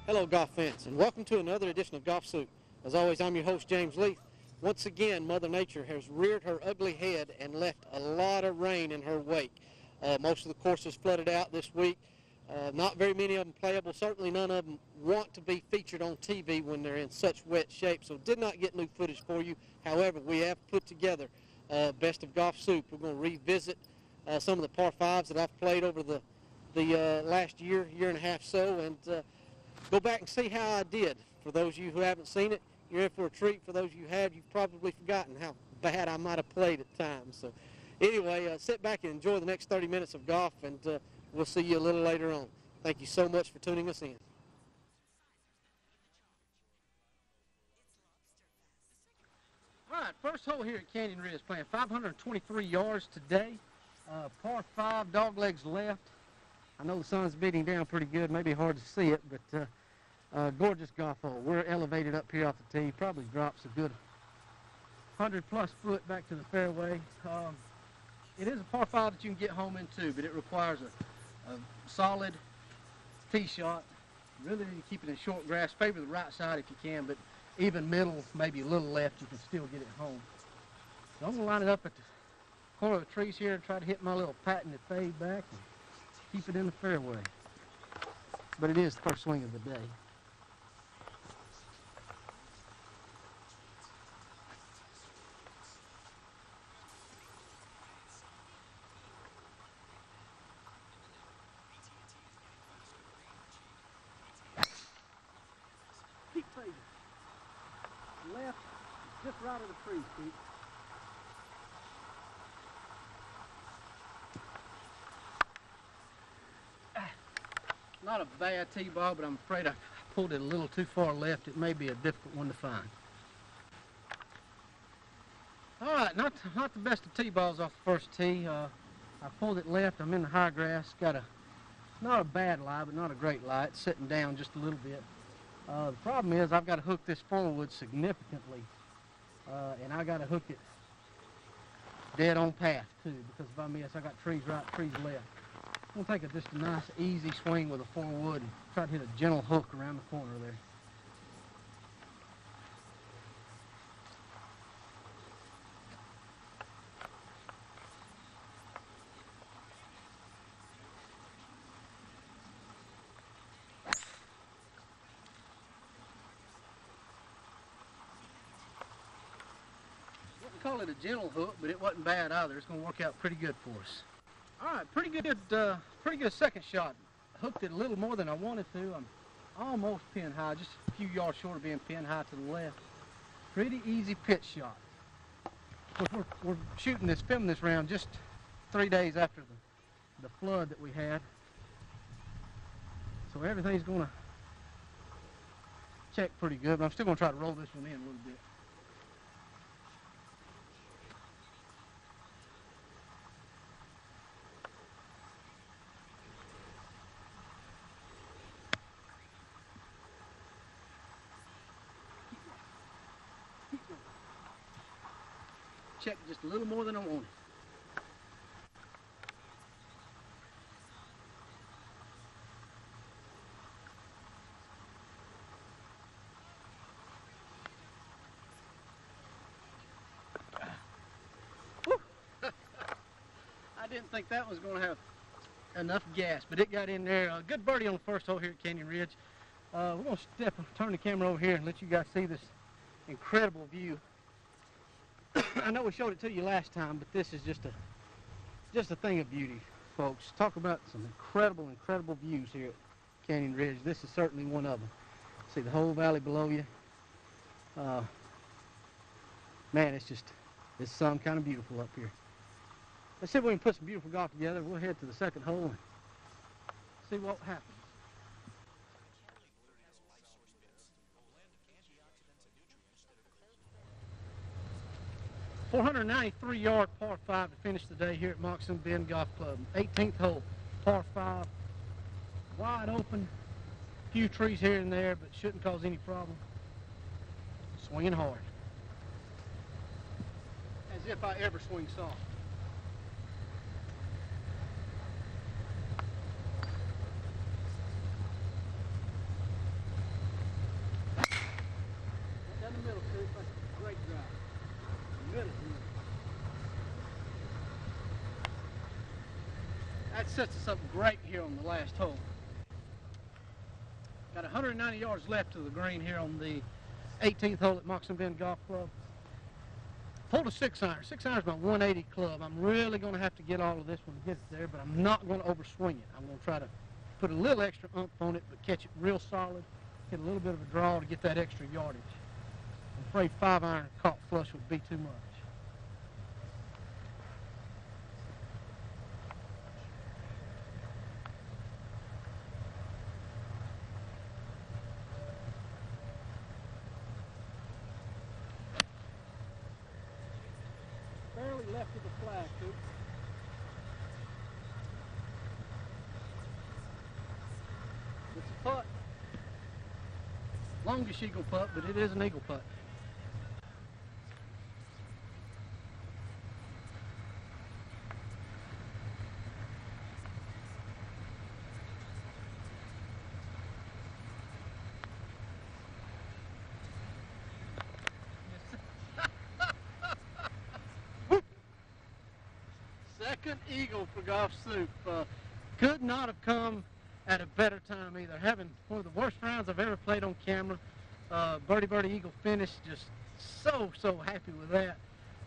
Hello, golf fans, and welcome to another edition of Golfsoup. As always, I'm your host, James Leith. Once again, Mother Nature has reared her ugly head and left a lot of rain in her wake. Most of the courses flooded out this week. Not very many of them playable. Certainly none of them want to be featured on TV when they're in such wet shape, so did not get new footage for you. However, we have put together Best of Golfsoup. We're going to revisit some of the par 5s that I've played over the last year and a half so, and go back and see how I did. For those of you who haven't seen it, you're in for a treat. For those of you who have, you've probably forgotten how bad I might have played at times. So anyway, sit back and enjoy the next 30 minutes of golf, and we'll see you a little later on. Thank you so much for tuning us in. All right, first hole here at Canyon Ridge, playing 523 yards today. Par 5, dog legs left. I know the sun's beating down pretty good, maybe hard to see it, but gorgeous golf hole. We're elevated up here off the tee, probably drops a good 100-plus foot back to the fairway. It is a par 5 that you can get home into, but it requires a solid tee shot. Really keep it in short grass. Favor the right side if you can, but even middle, maybe a little left, you can still get it home. So I'm going to line it up at the corner of the trees here and try to hit my little patented fade back and keep it in the fairway. But it is the first swing of the day. Keep fading. Left, just right of the trees, Pete. Not a bad tee ball, but I'm afraid I pulled it a little too far left. It may be a difficult one to find. All right, not the best of tee balls off the first tee. I pulled it left. I'm in the high grass. Got not a bad lie, but not a great lie. It's sitting down just a little bit. The problem is I've got to hook this forward significantly, and I got to hook it dead on path too, because if I miss, I got trees right, trees left. I'm going to take just a nice, easy swing with a 4-wood and try to hit a gentle hook around the corner there. Wouldn't call it a gentle hook, but it wasn't bad either. It's going to work out pretty good for us. All right, pretty good second shot. Hooked it a little more than I wanted to. I'm almost pin high, just a few yards short of being pin high to the left. Pretty easy pitch shot. We're filming this round just 3 days after the flood that we had. So everything's going to check pretty good, but I'm still going to try to roll this one in a little bit. Check just a little more than I wanted. I didn't think that was going to have enough gas, but it got in there. Good birdie on the first hole here at Canyon Ridge. We're going to turn the camera over here and let you guys see this incredible view. I know we showed it to you last time, but this is just a thing of beauty, folks. Talk about some incredible views here at Canyon Ridge. This is certainly one of them. See the whole valley below you. Man, it's some kind of beautiful up here. Let's see if we can put some beautiful golf together. We'll head to the second hole and see what happens. 493-yard par 5 to finish the day here at Moxon Bend Golf Club. 18th hole, par 5. Wide open, few trees here and there, but shouldn't cause any problem. Swinging hard. As if I ever swing soft. That sets us up great here on the last hole. Got 190 yards left to the green here on the 18th hole at Moccasin Bend Golf Club. Pulled a 6-iron. 6-iron is my 180 club. I'm really going to have to get all of this one to get it there, but I'm not going to overswing it. I'm going to try to put a little extra oomph on it, but catch it real solid, get a little bit of a draw to get that extra yardage. I'm afraid 5-iron caught flush would be too much. Barely left of the flag, too. It's a putt. Longest eagle putt, but it is an eagle putt. Second eagle for Golfsoup. Could not have come at a better time either. Having one of the worst rounds I've ever played on camera. Birdie eagle finish. Just so happy with that.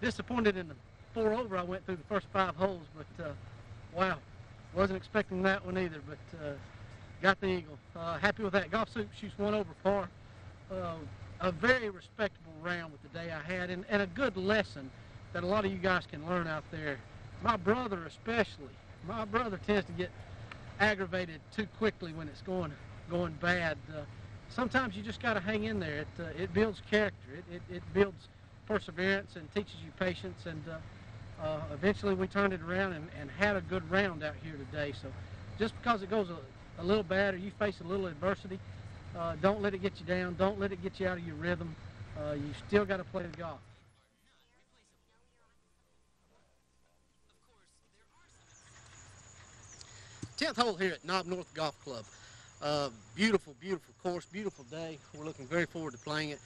Disappointed in the 4 over I went through the first 5 holes, but wow, wasn't expecting that one either. But got the eagle. Happy with that. Golfsoup shoots 1 over par. A very respectable round with the day I had, and a good lesson that a lot of you guys can learn out there. My brother especially. My brother tends to get aggravated too quickly when it's going bad. Sometimes you just got to hang in there. It builds character. It builds perseverance and teaches you patience. And eventually we turned it around and had a good round out here today. So just because it goes a little bad or you face a little adversity, don't let it get you down. Don't let it get you out of your rhythm. You still got to play the golf. 10th hole here at Knob North Golf Club. Beautiful course, beautiful day. We're looking very forward to playing it.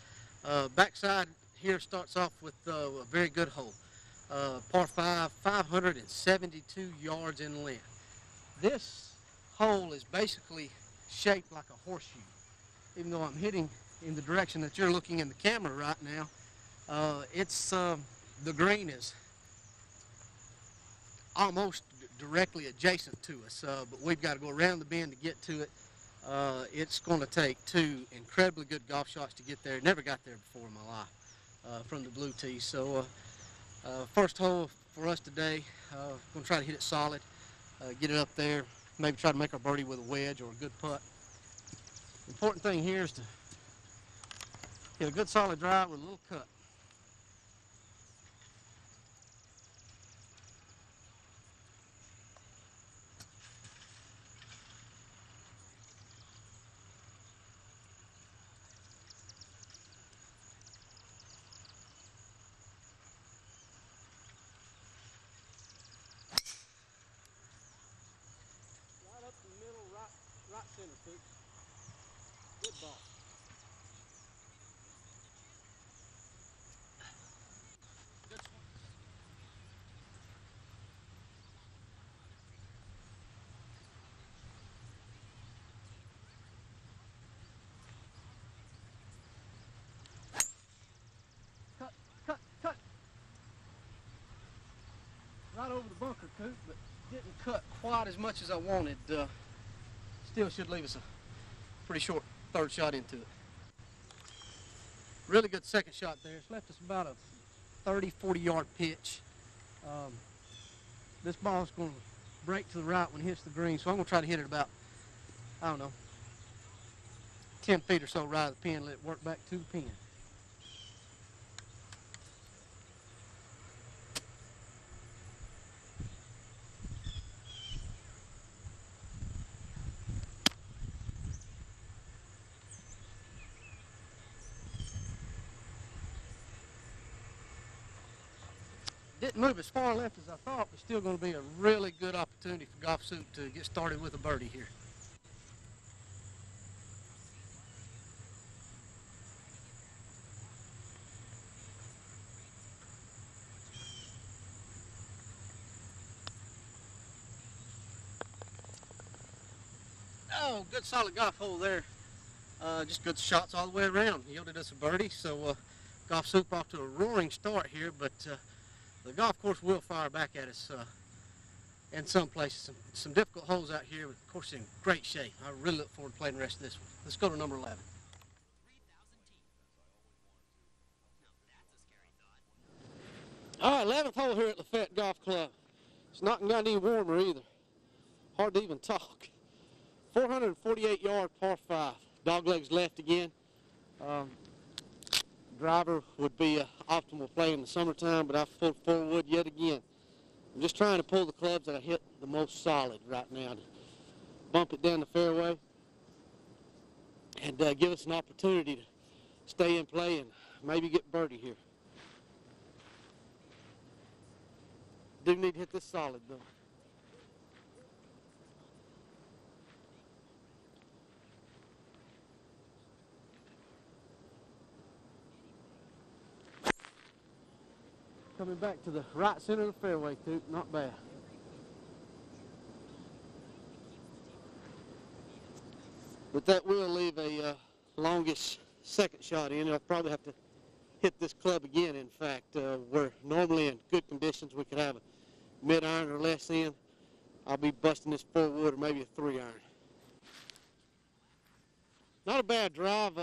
Backside here starts off with a very good hole. Par 5, 572 yards in length. This hole is basically shaped like a horseshoe. Even though I'm hitting in the direction that you're looking in the camera right now, the green is almost directly adjacent to us, but we've got to go around the bend to get to it. It's going to take 2 incredibly good golf shots to get there. Never got there before in my life from the blue tee. So first hole for us today, going to try to hit it solid, get it up there, maybe try to make our birdie with a wedge or a good putt. The important thing here is to hit a good solid drive with a little cut. Right center, Coop. Good ball. Good swing. Cut. Right over the bunker, Coop, but didn't cut quite as much as I wanted. Still should leave us a pretty short 3rd shot into it. Really good 2nd shot there. It's left us about a 30, 40 yard pitch. This ball's going to break to the right when it hits the green, so I'm going to try to hit it about, I don't know, 10 feet or so right of the pin, let it work back to the pin. Didn't move as far left as I thought, but still going to be a really good opportunity for Golfsoup to get started with a birdie here. Oh, good solid golf hole there. Just good shots all the way around. Yielded us a birdie, so Golfsoup off to a roaring start here, but the golf course will fire back at us in some places. Some difficult holes out here, but of course in great shape. I really look forward to playing the rest of this one. Let's go to number 11. All right, 11th hole here at Lafayette Golf Club. It's not gotten any warmer either. Hard to even talk. 448-yard par 5. Doglegs left again. Driver would be optimal play in the summertime, but I've pulled forward yet again. I'm just trying to pull the clubs that I hit the most solid right now to bump it down the fairway and give us an opportunity to stay in play and maybe get birdie here. Do need to hit this solid though. Coming back to the right center of the fairway, Coop. Not bad. But that will leave a longish second shot in. I'll probably have to hit this club again, in fact. Where normally in good conditions we could have a mid-iron or less in. I'll be busting this 4-wood or maybe a 3-iron. Not a bad drive.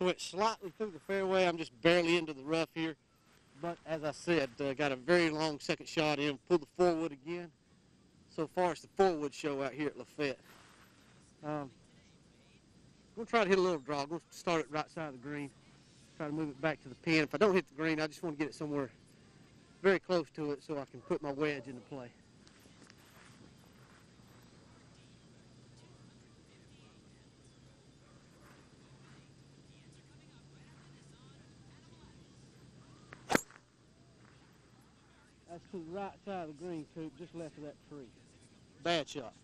Went slightly through the fairway. I'm just barely into the rough here. But as I said, got a very long second shot in. Pulled the 4-wood again. So far, it's the 4-wood show out here at Lafayette. I'm going to try to hit a little draw. I'm going to start it right side of the green. Try to move it back to the pin. If I don't hit the green, I just want to get it somewhere very close to it so I can put my wedge into play. That's to the right side of the green, Coop, just left of that tree. Bad shot.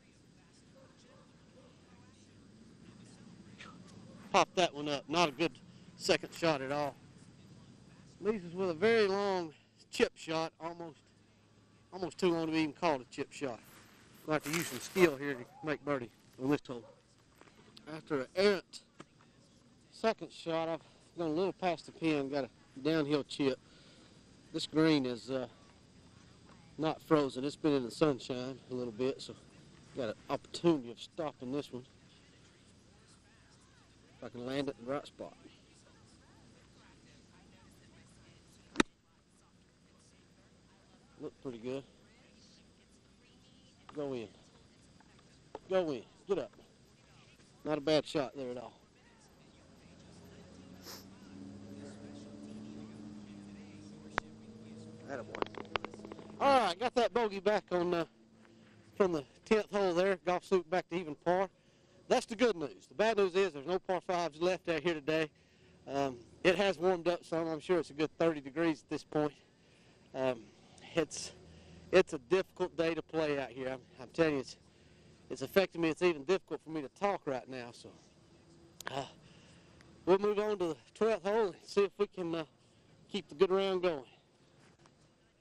Popped that one up. Not a good second shot at all. Leaves us with a very long chip shot, almost too long to be even called a chip shot. We'll have to use some skill here to make birdie on this hole. After an errant second shot, I've gone a little past the pin, got a downhill chip. This green is not frozen. It's been in the sunshine a little bit, so got an opportunity of stopping this one if I can land it in the right spot. Look pretty good. Go in. Go in. Get up. Not a bad shot there at all. Attaboy. All right, got that bogey back on from the 10th hole there. Golfsoup back to even par. That's the good news. The bad news is there's no par 5s left out here today. It has warmed up some. I'm sure it's a good 30 degrees at this point. It's a difficult day to play out here. I'm telling you, it's affecting me. It's even difficult for me to talk right now. So we'll move on to the 12th hole and see if we can keep the good round going.